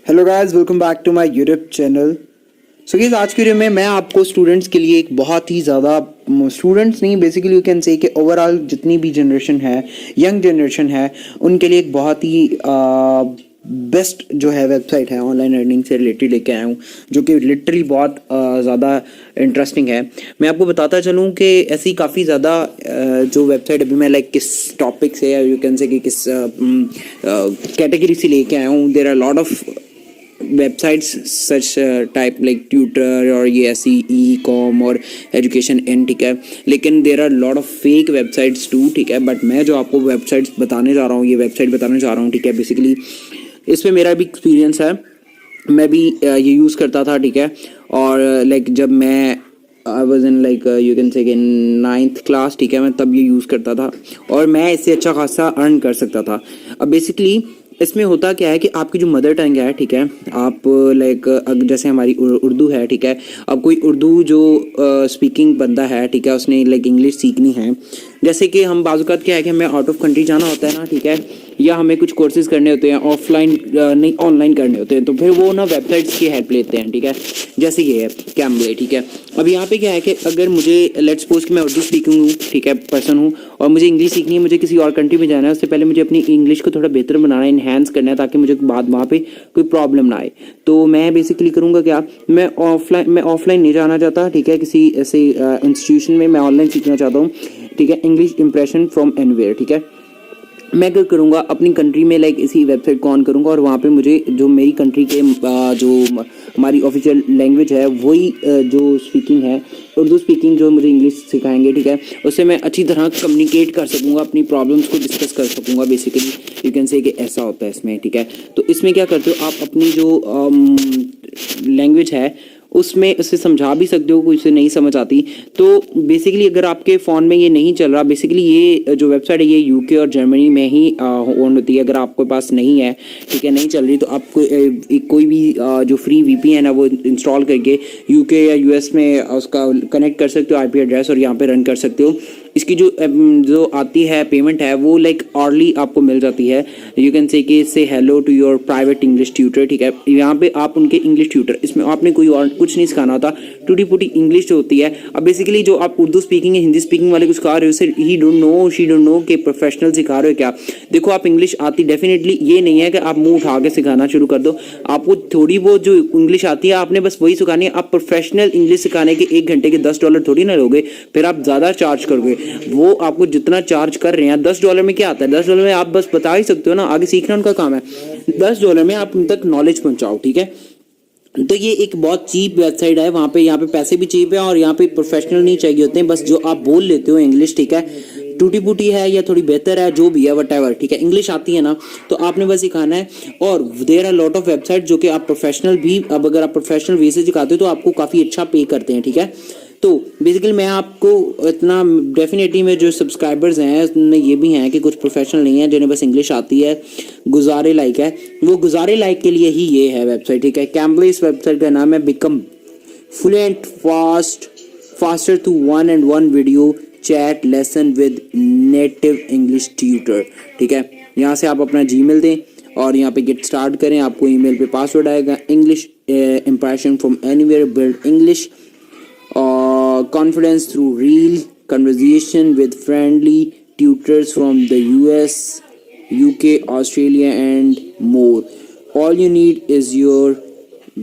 Hello guys, welcome back to my YouTube channel. So guys, आज की video में मैं आपको स्टूडेंट्स के लिए एक बहुत ही ज़्यादा, स्टूडेंट्स नहीं, बेसिकली यू कैन से कि ओवरऑल जितनी भी जनरेशन है, यंग जनरेशन है, उनके लिए एक बहुत ही बेस्ट जो है वेबसाइट है ऑनलाइन अर्निंग से रिलेटेड लेके आया हूँ, जो कि लिटरली बहुत ज़्यादा इंटरेस्टिंग है। मैं आपको बताता चलूँ कि ऐसी काफ़ी ज़्यादा जो वेबसाइट अभी मैं लाइक किस टॉपिक से, यू कैन से कि किस कैटेगरी से लेके आया हूँ। There are lot of websites such type like tutor और ये ऐसी e-com और education in, ठीक है, लेकिन there are lot of fake websites too, ठीक है। बट मैं जो आपको वेबसाइट्स बताने जा रहा हूँ, ये वेबसाइट बताने जा रहा हूँ, ठीक है, बेसिकली इसमें मेरा भी एक्सपीरियंस है, मैं भी ये यूज़ करता था, ठीक है। और लाइक जब मैं I was in like you can से इन 9th क्लास, ठीक है, मैं तब ये यूज़ करता था और मैं इससे अच्छा खासा अर्न कर सकता था। अब बेसिकली इसमें होता क्या है कि आपकी जो मदर टंग है, ठीक है, आप लाइक जैसे हमारी उर्दू है, ठीक है, अब कोई उर्दू जो स्पीकिंग बंदा है, ठीक है, उसने लाइक इंग्लिश सीखनी है, जैसे कि हम बाज़-औक़ात क्या है कि हमें आउट ऑफ कंट्री जाना होता है ना, ठीक है, या हमें कुछ कोर्सेज करने होते हैं, ऑफलाइन नहीं ऑनलाइन करने होते हैं, तो फिर वो ना वेबसाइट्स की हेल्प लेते हैं, ठीक है, जैसे ये है कैम्बले, ठीक है। अब यहाँ पे क्या है कि अगर मुझे लेट्स सपोज कि मैं उर्दू स्पीकिंग हूँ, ठीक है, पर्सन हूँ, और मुझे इंग्लिश सीखनी है, मुझे किसी और कंट्री में जाना है, उससे पहले मुझे अपनी इंग्लिश को थोड़ा बेहतर बनाना है, इन्हेंस करना है, ताकि मुझे बाद वहाँ पे कोई प्रॉब्लम ना आए। तो मैं बेसिकली करूँगा क्या, मैं ऑफलाइन नहीं जाना चाहता, ठीक है, किसी ऐसे इंस्टीट्यूशन में, मैं ऑनलाइन सीखना चाहता हूँ, ठीक है, इंग्लिश इंप्रेशन फ्रॉम एनीवेयर, ठीक है। मैं क्या करूँगा, अपनी कंट्री में लाइक इसी वेबसाइट को ऑन करूँगा और वहाँ पे मुझे जो मेरी कंट्री के जो हमारी ऑफिशियल लैंग्वेज है वही जो स्पीकिंग है, उर्दू स्पीकिंग, जो मुझे इंग्लिश सिखाएंगे, ठीक है, उससे मैं अच्छी तरह कम्युनिकेट कर सकूँगा, अपनी प्रॉब्लम्स को डिस्कस कर सकूँगा। बेसिकली यू कैन से कि ऐसा होता है इसमें, ठीक है। तो इसमें क्या करते हो आप, अपनी जो लैंग्वेज है उसमें उसे समझा भी सकते हो, कोई उसे नहीं समझ आती तो बेसिकली अगर आपके फ़ोन में ये नहीं चल रहा, बेसिकली ये जो वेबसाइट है ये यूके और जर्मनी में ही ऑन होती है। अगर आपके पास नहीं है, ठीक है, नहीं चल रही, तो आपको कोई भी जो फ्री वीपीएन है वो इंस्टॉल करके यूके या यूएस में उसका कनेक्ट कर सकते हो आईपी एड्रेस, और यहाँ पे रन कर सकते हो। इसकी जो आती है पेमेंट है वो लाइक ऑर्ली आपको मिल जाती है। You can say hello to your private English tutor, ठीक है, यहाँ पे आप उनके इंग्लिश ट्यूटर, इसमें आपने कोई और कुछ नहीं सिखाना होता, टूटी फूटी इंग्लिश जो होती है। अब बेसिकली जो आप उर्दू स्पीकिंग या हिंदी स्पीकिंग वाले को सिखा रहे हो, उसे ही don't know, she don't know कि प्रोफेशनल सिखा रहे हो क्या। देखो, आप इंग्लिश आती डेफिनेटली, ये नहीं है कि आप मुंह उठा के सिखाना शुरू कर दो, आपको थोड़ी बहुत जो इंग्लिश आती है आपने बस वही सिखानी है। आप प्रोफेशनल इंग्लिश सिखाने के 1 घंटे के $10 थोड़ी ना लोगे, फिर आप ज़्यादा चार्ज करोगे। वो आपको जितना चार्ज कर रहे हैं, $10 में क्या आता है, $10 में आप बस बता ही सकते हो ना, आगे सीखना उनका काम है। $10 में आप उन तक नॉलेज पहुंचाओ, ठीक है। तो ये एक बहुत चीप वेबसाइट है, वहाँ पे यहाँ पे पैसे भी चीप है और यहाँ पे प्रोफेशनल नहीं चाहिए होते हैं, बस जो आप बोल लेते हो इंग्लिश, ठीक है, टूटी फूटी है या थोड़ी बेहतर है, जो भी है वटेवर, ठीक है, इंग्लिश आती है ना, तो आपने बस सिखाना है। और there are lot of website जो कि आप प्रोफेशनल भी, अब अगर आप प्रोफेशनल वे से सिखाते हो तो आपको काफ़ी अच्छा पे करते हैं, ठीक है। तो बेसिकली मैं आपको इतना, डेफिनेटली में जो सब्सक्राइबर्स हैं उसमें ये भी हैं कि कुछ प्रोफेशनल नहीं है, जिन्हें बस इंग्लिश आती है, गुजारे लाइक है, वो गुजारे लाइक के लिए ही ये है वेबसाइट, ठीक है। कैम्बले इस वेबसाइट का नाम है। Become fluent faster to 1-on-1 video chat lesson with native English tutor, ठीक है। यहाँ से आप अपना जीमेल दें और यहाँ पे गेट स्टार्ट करें, आपको ईमेल पे पासवर्ड आएगा, English impression from anywhere, build English confidence through real conversation with friendly tutors from the US, UK, Australia and more. All you need is your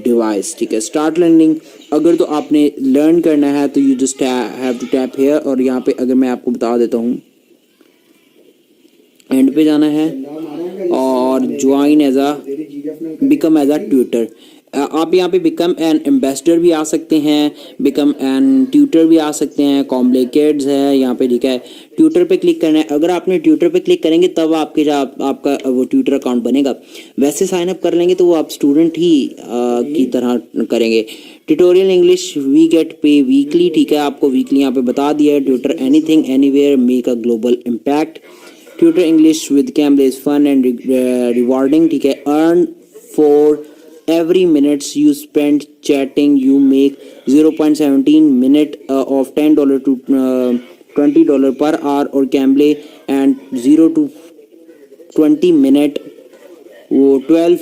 device, ठीक है। स्टार्ट लर्निंग, अगर तो आपने learn करना है तो you just have to tap here, और यहाँ पे अगर मैं आपको बता देता हूँ, एंड पे जाना है और join as a, become as a tutor. आप यहाँ पे बिकम एन एम्बेसडर भी आ सकते हैं, बिकम एन ट्यूटर भी आ सकते हैं, कॉम्प्लिकेट्स है यहाँ पे, ठीक है। ट्यूटर पे क्लिक करना है, अगर आपने ट्यूटर पे क्लिक करेंगे तब आपके आपका वो ट्यूटर अकाउंट बनेगा। वैसे साइन अप कर लेंगे तो वो आप स्टूडेंट ही की तरह करेंगे। Tutorial English we get pay weekly, ठीक है, आपको वीकली यहाँ पे बता दिया है। Tutor anything anywhere make a global impact. Tutor English with Cambly is fun and rewarding, ठीक है। Earn for every minutes you spend chatting you make 0.17 minute of $10 to $20 per hour और कैम्बले एंड 0 to 20 मिनट वो 12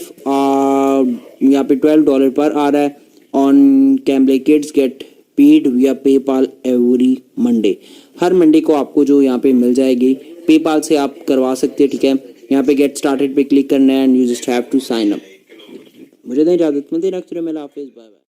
यहाँ पे $12 पर आ रहा है। On कैम्बले kids get paid विया पेपाल एवरी मंडे, हर मंडे को आपको जो यहाँ पे मिल जाएगी पेपाल से आप करवा सकते हैं, ठीक है। यहाँ पे गेट स्टार्टेड पे क्लिक करना है and you just have to sign up. मुझे दें इजाजत, मिलते हैं नेक्स्ट वीडियो में। हाफिज़, बाय बाय।